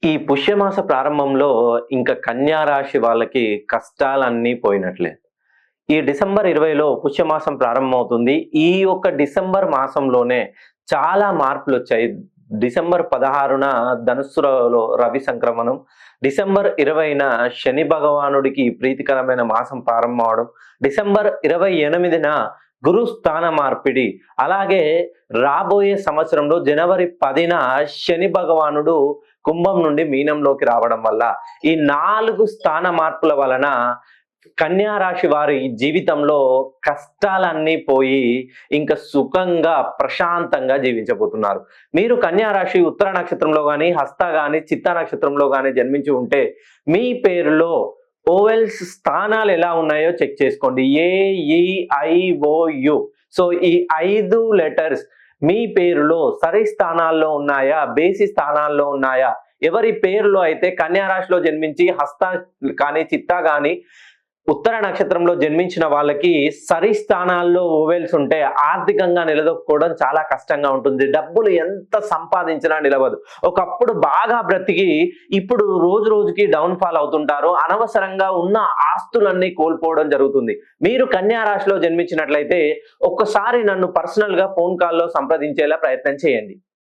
ఈ పుష్యమాస ప్రారంభంలో ఇంకా కన్యా రాశి వాళ్ళకి కష్టాలన్నీ పోయినట్లే. ఈ డిసెంబర్ 20లో పుష్యమాసం ప్రారంభమవుతుంది. ఈ యొక్క డిసెంబర్ మాసంలోనే చాలా మార్పులొచ్చాయి. డిసెంబర్ 16న ధనుస్సులో రవి సంక్రమణం, డిసెంబర్ 20న శని భగవానుడికి ప్రీతికరమైన మాసం ప్రారంభమవడం, డిసెంబర్ 28న గురు స్థాన మార్పిడి, అలాగే రాబోయే సంవత్సరంలో జనవరి 10న శని భగవానుడు కుంభం నుండి మీనంలోకి రావడం వల్ల ఈ 4 స్థాన మార్పుల వలన కన్యా రాశి వారి జీవితంలో కష్టాలన్నీ పోయి ఇంకా సుఖంగా ప్రశాంతంగా జీవించబోతున్నారు. మీరు కన్యా రాశి ఉత్తర నక్షత్రంలో కానీ, హస్త కానీ, చిత్తా నక్షత్రంలో కానీ జన్మించి ఉంటే మీ పేరులో ఓవెల్స్ స్థానాలు ఎలా ఉన్నాయో చెక్ చేసుకోండి. AEIOU. సో ఈ 5 లెటర్స్ మీ పేరులో సరి స్థానాల్లో ఉన్నాయా, బేసి స్థానాల్లో ఉన్నాయా? ఎవరి పేరులో అయితే కన్యా రాశిలో జన్మించి హస్త కానీ, చిత్తా కానీ, ఉత్తర నక్షత్రంలో జన్మించిన వాళ్ళకి సరి స్థానాల్లో ఓవెల్స్ ఉంటే ఆర్థికంగా నిలదొక్కుకోవడం చాలా కష్టంగా ఉంటుంది. డబ్బులు ఎంత సంపాదించినా నిలవదు. ఒకప్పుడు బాగా బ్రతికి ఇప్పుడు రోజు రోజుకి డౌన్ ఫాల్ అవుతుంటారు. అనవసరంగా ఉన్న ఆస్తులన్నీ కోల్పోవడం జరుగుతుంది. మీరు కన్యా రాశిలో జన్మించినట్లయితే ఒక్కసారి నన్ను పర్సనల్ గా ఫోన్ కాల్లో సంప్రదించేలా ప్రయత్నం చేయండి.